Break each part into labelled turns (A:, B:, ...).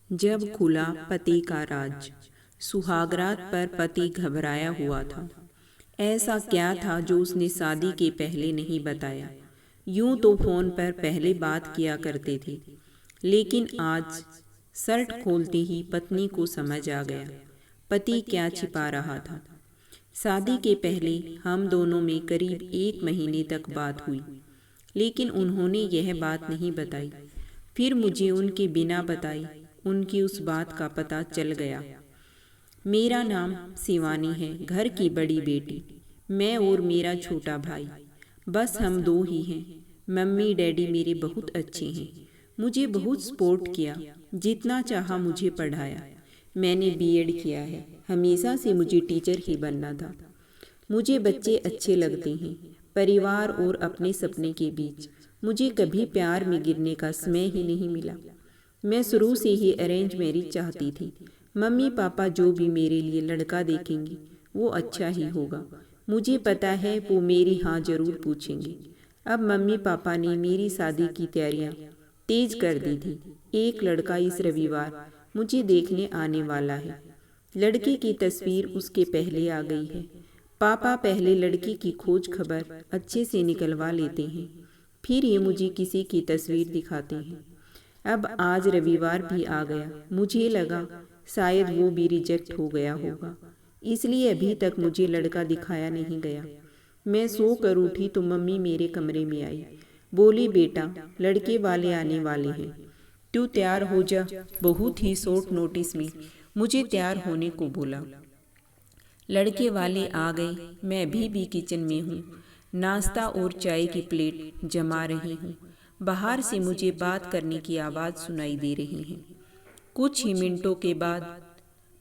A: जब खुला पति का राज। सुहागरात पर पति घबराया हुआ था। ऐसा क्या था जो उसने शादी के पहले नहीं बताया। यूं तो फोन पर पहले बात किया करते थे, लेकिन आज शर्ट खोलते ही पत्नी को समझ आ गया पति क्या छिपा रहा था। शादी के पहले हम दोनों में करीब 1 महीने तक बात हुई, लेकिन उन्होंने यह बात नहीं बताई। फिर मुझे उनके बिना बताई उनकी उस बात का पता चल गया। मेरा नाम शिवानी है, घर की बड़ी बेटी। मैं और मेरा छोटा भाई, बस हम दो ही हैं। मम्मी डैडी मेरे बहुत अच्छे हैं, मुझे बहुत सपोर्ट किया, जितना चाहा मुझे पढ़ाया। मैंने बीएड किया है, हमेशा से मुझे टीचर ही बनना था। मुझे बच्चे अच्छे लगते हैं। परिवार और अपने सपने के बीच मुझे कभी प्यार में गिरने का समय ही नहीं मिला। मैं शुरू से ही अरेंज मैरिज चाहती थी। मम्मी पापा जो भी मेरे लिए लड़का देखेंगे वो अच्छा ही होगा। मुझे पता है वो मेरी हाँ जरूर पूछेंगे। अब मम्मी पापा ने मेरी शादी की तैयारियां तेज कर दी थी। एक लड़का इस रविवार मुझे देखने आने वाला है। लड़के की तस्वीर उसके पहले आ गई है। पापा पहले लड़की की खोज खबर अच्छे से निकलवा लेते हैं, फिर ये मुझे किसी की तस्वीर दिखाते हैं। अब आज रविवार भी आ गया। मुझे लगा शायद वो भी रिजेक्ट हो गया होगा, इसलिए अभी तक मुझे लड़का दिखाया नहीं गया। मैं सो कर उठी तो मम्मी मेरे कमरे में आई। बोली, बेटा लड़के वाले आने वाले हैं, तू तैयार हो जा। बहुत ही शॉर्ट नोटिस में मुझे तैयार होने को बोला। लड़के वाले आ गए। मैं अभी भी किचन में हूँ, नाश्ता और चाय की प्लेट जमा रही हूँ। बाहर से मुझे बात करने की आवाज़ सुनाई दे रही है। कुछ ही मिनटों के बाद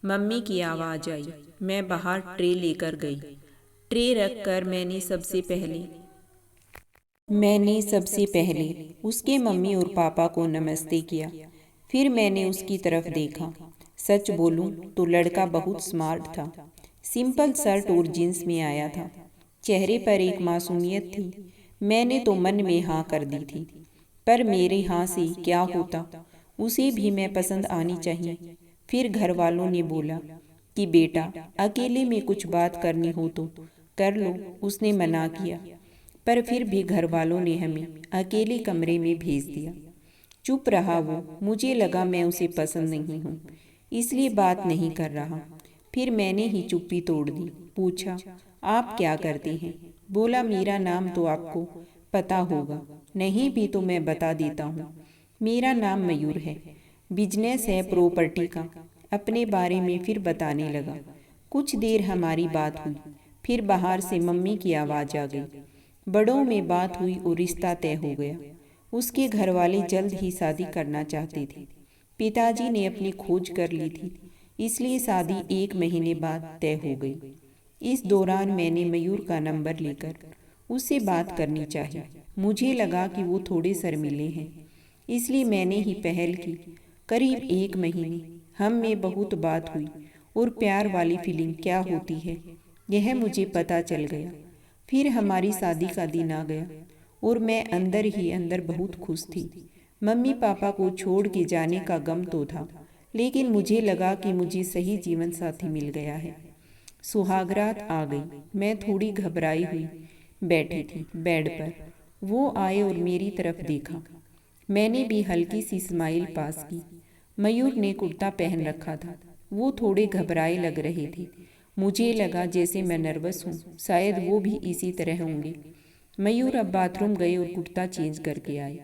A: मम्मी की आवाज़ आई। मैं बाहर ट्रे लेकर गई। ट्रे रखकर मैंने सबसे पहले उसके मम्मी और पापा को नमस्ते किया। फिर मैंने उसकी तरफ देखा। सच बोलूं तो लड़का बहुत स्मार्ट था। सिंपल शर्ट और जींस में आया था। चेहरे पर एक मासूमियत थी। मैंने तो मन में हाँ कर दी थी, पर मेरे हाँ से क्या होता, उसे भी मैं पसंद आनी चाहिए। फिर घर वालों ने बोला कि बेटा अकेले में कुछ बात करनी हो तो कर लो। उसने मना किया, पर फिर भी घर वालों ने हमें अकेले कमरे में भेज दिया। चुप रहा वो। मुझे लगा मैं उसे पसंद नहीं हूँ, इसलिए बात नहीं कर रहा। फिर मैंने ही चुप्पी तोड़ दी। पूछा, आप क्या करते हैं? बोला, मेरा नाम तो आपको पता होगा। नहीं भी तो मैं बता देता हूँ। मेरा नाम मयूर है, बिजनेस है प्रॉपर्टी का। अपने बारे में फिर बताने लगा। कुछ देर हमारी बात हुई, फिर बाहर से मम्मी की आवाज़ आ गई। बड़ों में बात हुई और रिश्ता तय हो गया। उसके घर वाले जल्द ही शादी करना चाहते थे। पिताजी ने अपनी खोज कर ली थी, इसलिए शादी 1 महीने बाद तय हो गई। इस दौरान मैंने मयूर का नंबर लेकर उससे बात करनी चाहिए। मुझे लगा कि वो थोड़े शर्मीले हैं, इसलिए मैंने ही पहल की। करीब 1 महीने हम में बहुत बात हुई और प्यार वाली फीलिंग क्या होती है यह मुझे पता चल गया। फिर हमारी शादी का दिन आ गया और मैं अंदर ही अंदर बहुत खुश थी। मम्मी पापा को छोड़ के जाने का गम तो था, लेकिन मुझे लगा कि मुझे सही जीवन साथी मिल गया है। सुहागरात आ गई। मैं थोड़ी घबराई हुई बैठी थी बेड पर। वो आए और मेरी तरफ देखा। मैंने भी हल्की सी स्माइल पास की। मयूर ने कुर्ता पहन रखा था। वो थोड़े घबराए लग रहे थे। मुझे लगा जैसे मैं नर्वस हूँ, शायद वो भी इसी तरह होंगे। मयूर अब बाथरूम गए और कुर्ता चेंज करके आए।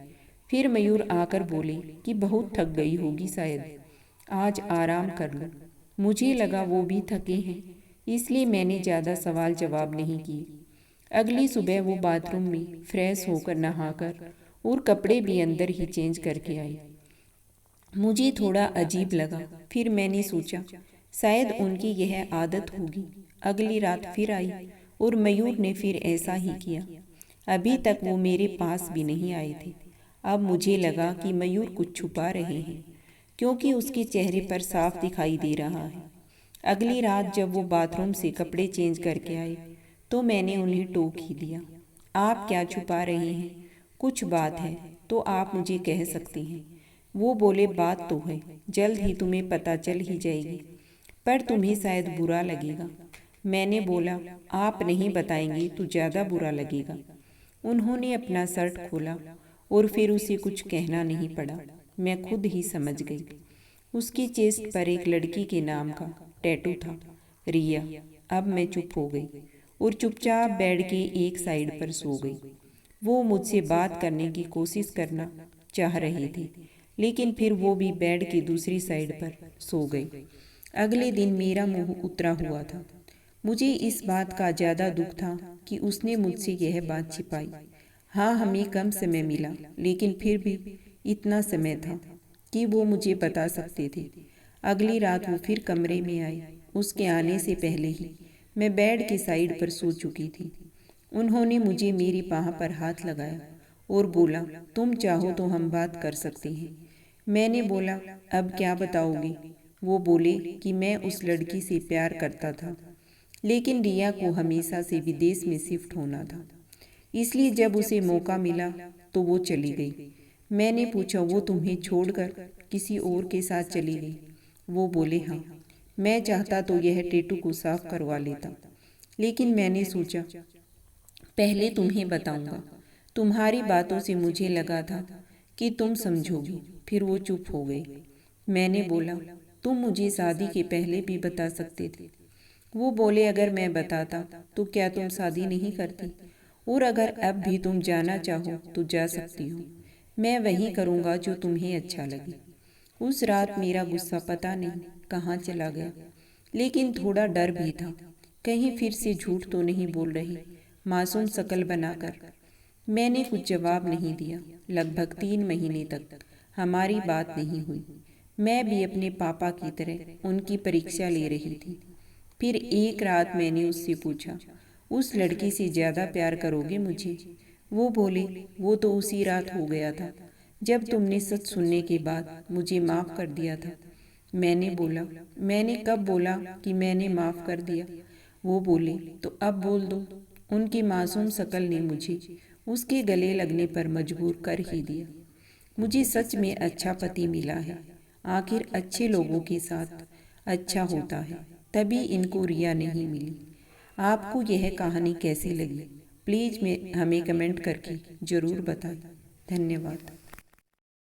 A: फिर मयूर आकर बोले कि बहुत थक गई होगी शायद, आज आराम कर लो। मुझे लगा वो भी थके हैं, इसलिए मैंने ज़्यादा सवाल जवाब नहीं किए। अगली सुबह वो बाथरूम में फ्रेश होकर नहाकर और कपड़े भी अंदर ही चेंज करके आई। मुझे थोड़ा अजीब लगा। फिर मैंने सोचा शायद उनकी यह आदत होगी। अगली रात फिर आई और मयूर ने फिर ऐसा ही किया। अभी तक वो मेरे पास भी नहीं आए थे। अब मुझे लगा कि मयूर कुछ छुपा रहे हैं, क्योंकि उसके चेहरे पर साफ दिखाई दे रहा है। अगली रात जब वो बाथरूम से कपड़े चेंज करके आए तो मैंने उन्हें टोक ही दिया। आप क्या छुपा रहे हैं? कुछ बात है तो आप मुझे कह सकते हैं। वो बोले, बात तो है, जल्द ही तुम्हें पता चल ही जाएगी, पर तुम्हें शायद बुरा लगेगा। मैंने बोला, आप नहीं बताएंगी तो ज़्यादा बुरा लगेगा। उन्होंने अपना शर्ट खोला और फिर उसे कुछ कहना नहीं पड़ा, मैं खुद ही समझ गई। उसकी चेस्ट पर एक लड़की के नाम का टैटू था, रिया। अब मैं चुप हो गई और चुपचाप बेड के एक साइड पर सो गई। वो मुझसे बात करने की कोशिश करना चाह रही थी, लेकिन फिर वो भी बेड की दूसरी साइड पर सो गई। अगले दिन मेरा मुंह उतरा हुआ था। मुझे इस बात का ज़्यादा दुख था कि उसने मुझसे यह बात छिपाई। हाँ, हमें कम समय मिला, लेकिन फिर भी इतना समय था कि वो मुझे बता सकते थे। अगली रात वो फिर कमरे में आए। उसके आने से पहले ही मैं बेड की साइड पर सो चुकी थी। उन्होंने मुझे मेरी बाह पर हाथ लगाया और बोला, तुम चाहो तो हम बात कर सकते हैं। मैंने बोला, अब क्या बताओगे? वो बोले कि मैं उस लड़की से प्यार करता था, लेकिन रिया को हमेशा से विदेश में शिफ्ट होना था, इसलिए जब उसे मौका मिला तो वो चली गई। मैंने पूछा, वो तुम्हें छोड़कर किसी और के साथ चली गई? वो बोले, हाँ। मैं चाहता तो यह टैटू को साफ करवा लेता, लेकिन मैंने सोचा पहले तुम्हें बताऊंगा। तुम्हारी बातों से मुझे लगा था कि तुम समझोगी। फिर वो चुप हो गई। मैंने बोला, तुम मुझे शादी के पहले भी बता सकते थे। वो बोले, अगर मैं बताता तो क्या तुम शादी नहीं करती? और अगर अब भी तुम जाना चाहो तो जा सकती हो। मैं वही करूँगा जो तुम्हें अच्छा लगे। उस रात मेरा गुस्सा पता नहीं कहाँ चला गया, लेकिन थोड़ा डर भी था, कहीं फिर से झूठ तो नहीं बोल रही मासूम शक्ल बनाकर। मैंने कुछ जवाब नहीं दिया। लगभग 3 महीने तक हमारी बात नहीं हुई। मैं भी अपने पापा की तरह उनकी परीक्षा ले रही थी। फिर एक रात मैंने उससे पूछा, उस लड़की से ज़्यादा प्यार करोगे मुझे? वो बोले, वो तो उसी रात हो गया था जब तुमने सच सुनने के बाद मुझे माफ़ कर दिया था। मैंने बोला, मैंने कब बोला कि मैंने माफ़ कर दिया? वो बोले, तो अब बोल दो। उनकी मासूम शक्ल ने मुझे उसके गले लगने पर मजबूर कर ही दिया। मुझे सच में अच्छा पति मिला है। आखिर अच्छे लोगों के साथ अच्छा होता है, तभी इनको रिया नहीं मिली। आपको यह कहानी कैसी लगी? प्लीज़ में हमें कमेंट करके ज़रूर बताएं। धन्यवाद।